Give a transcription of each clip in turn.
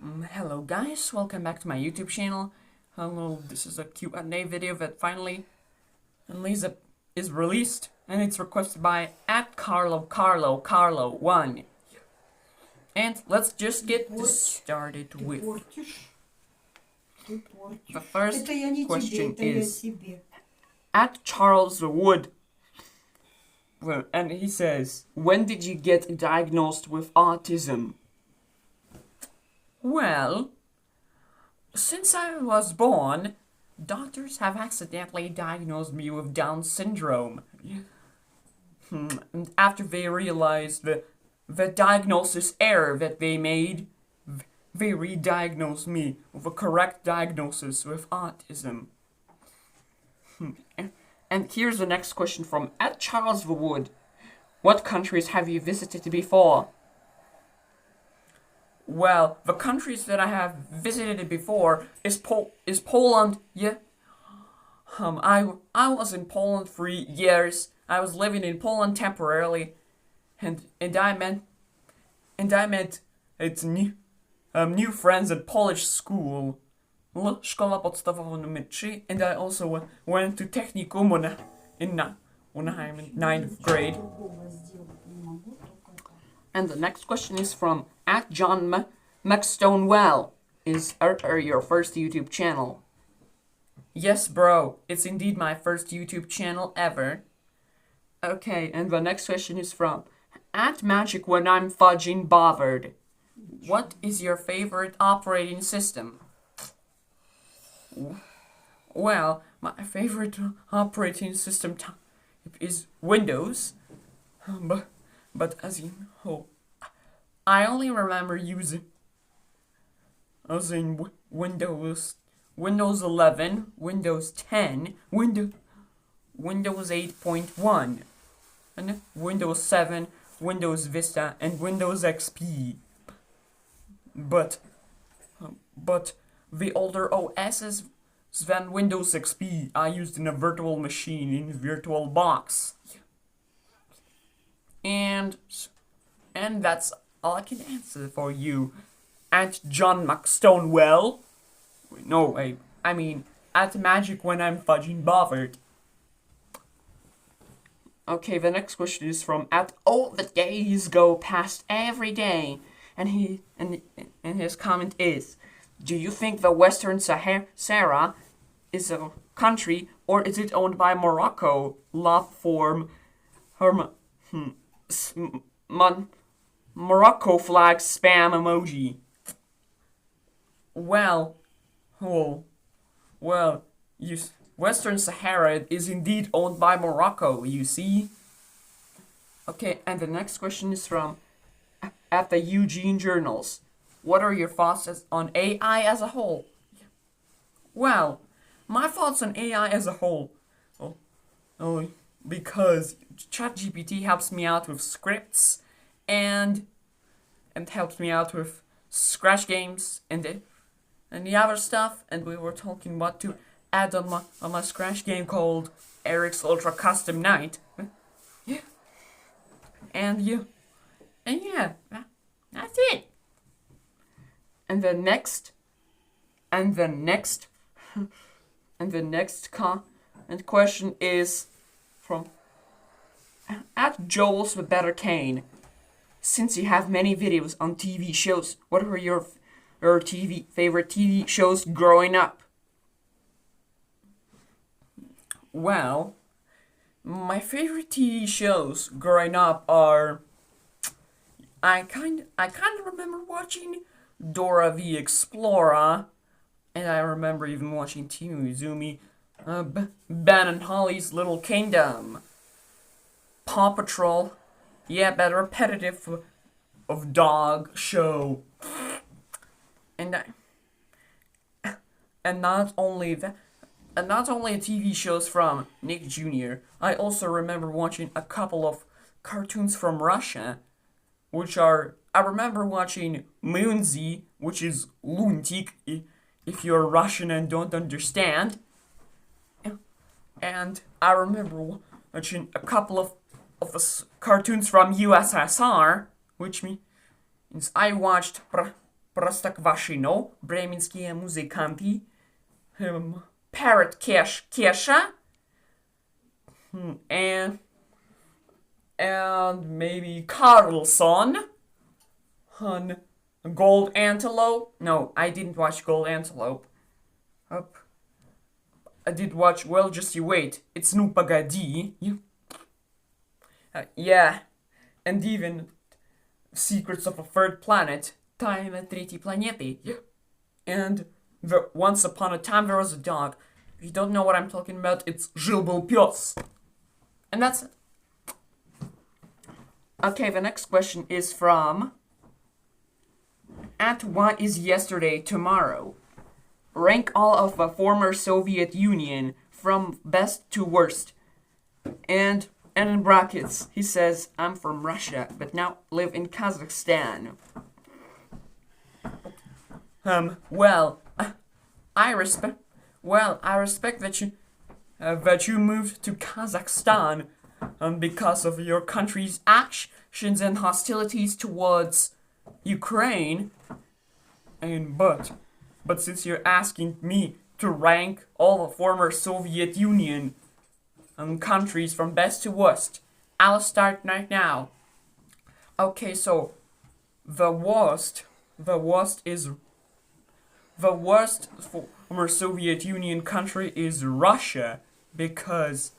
Hello guys, welcome back to my YouTube channel. Hello, this is a Q&A video that finally is released, and it's requested by @Carlo1. And let's just get this started with the first question is @CharlesWood. Well, and he says, when did you get diagnosed with autism? Well, since I was born, doctors have accidentally diagnosed me with Down syndrome. And after they realized the diagnosis error that they made, they re-diagnosed me with a correct diagnosis with autism. And here's the next question from @CharlesWood. What countries have you visited before? Well, the countries that I have visited before is Poland. Yeah. I was in Poland for years. I was living in Poland temporarily, and I met it's new friends at Polish school, Szkoła Podstawowa nr 3, and I also went to Technikum when I'm in 9th grade. And the next question is from @John McStonewell. Is your first YouTube channel? Yes, bro. It's indeed my first YouTube channel ever. Okay, and the next question is from @Magic when I'm fudging bothered. What is your favorite operating system? Well, my favorite operating system is Windows. But as you know, I only remember using Windows 11, Windows 10, Windows 8.1, and Windows 7, Windows Vista, and Windows XP. But the older OSs than Windows XP I used in a virtual machine in VirtualBox. And that's all I can answer for you. @John McStonewell. No, wait, I mean @Magic when I'm fudging bothered. Okay, the next question is from @Oh the days go past every day, and his comment is, do you think the Western Sahara is a country, or is it owned by Morocco? Love form Morocco flag spam emoji. Well, Western Sahara is indeed owned by Morocco, you see? Okay, and the next question is from @the Eugene Journals. What are your thoughts on AI as a whole? Well, my thoughts on AI as a whole, because ChatGPT helps me out with scripts and helps me out with Scratch games and the other stuff. And we were talking what to add on my Scratch game called Eric's Ultra Custom Night. Yeah. And yeah, that's it. And the next question is from @Joel's with Better Kane. Since you have many videos on TV shows, what were your favorite TV shows growing up? Well, my favorite TV shows growing up are I kind of remember watching Dora the Explorer, and I remember even watching Team Izumi, Ben and Holly's Little Kingdom, Paw Patrol, yeah, that repetitive of dog show, and not only TV shows from Nick Jr. I also remember watching a couple of cartoons from Russia, I remember watching Moonzy, which is lunatic if you're Russian and don't understand. And I remember watching a couple of cartoons from USSR, which means I watched Простоквашино, бременские музыканты, Parrot Kesha, and maybe Carlson, on Gold Antelope. No, I didn't watch Gold Antelope. I did watch Well Just You Wait. It's Ну Погоди. Yeah, and even Secrets of a Third Planet. Тайна третьей планеты. And Once Upon a Time There Was a Dog. If you don't know what I'm talking about, it's Жил-был пёс. And that's it. Okay, the next question is from At What Is Yesterday Tomorrow. Rank all of the former Soviet Union from best to worst. And in brackets, he says, I'm from Russia, but now live in Kazakhstan. Well, I respect that you moved to Kazakhstan because of your country's actions and hostilities towards Ukraine. But since you're asking me to rank all the former Soviet Union countries from best to worst, I'll start right now. Okay, so the worst former Soviet Union country is Russia, because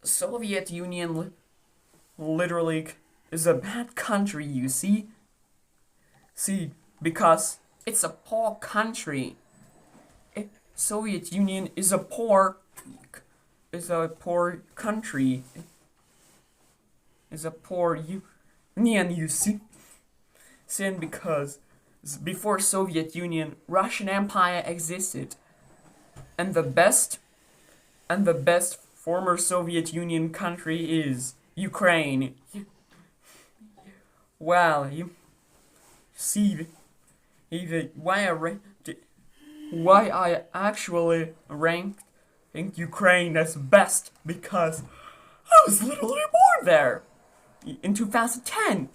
Soviet Union literally is a bad country, you see, because it's a poor country. Soviet Union is a poor country. Is a poor union, you see. Saying because before Soviet Union, Russian Empire existed, and the best former Soviet Union country is Ukraine. Well, you see, why I actually ranked Ukraine as best, because I was literally born there in 2010.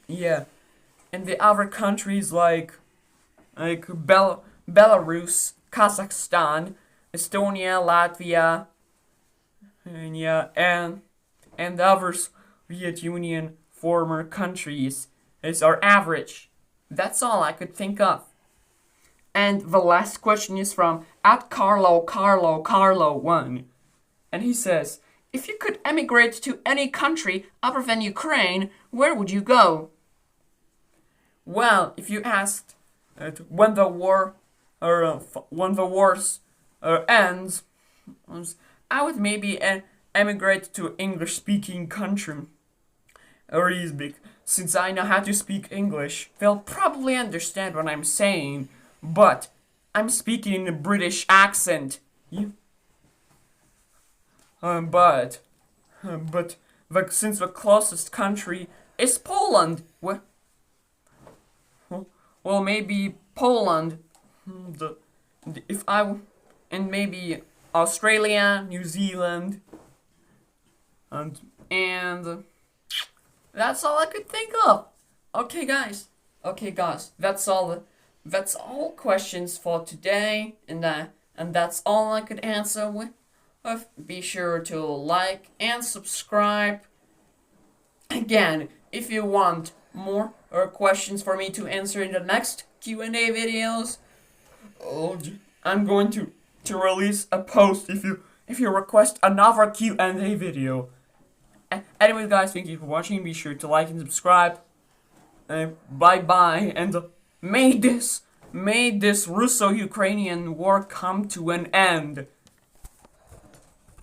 Yeah, and the other countries like Belarus, Kazakhstan, Estonia, Latvia, and other Soviet Union former countries are average. That's all I could think of. And the last question is from @Carlo1, and he says, if you could emigrate to any country other than Ukraine, where would you go? Well, if you asked when the war ends, I would maybe emigrate to English-speaking country. Since I know how to speak English, they'll probably understand what I'm saying, but I'm speaking in a British accent. Since the closest country is Poland, well, maybe Poland, and maybe Australia, New Zealand, and that's all I could think of. Okay, guys, that's all questions for today, and that's all I could answer with. Be sure to like and subscribe. Again, if you want more questions for me to answer in the next Q&A videos, I'm going to release a post if you request another Q&A video. Anyway, guys, thank you for watching. Be sure to like and subscribe. Bye bye, and may this Russo-Ukrainian war come to an end.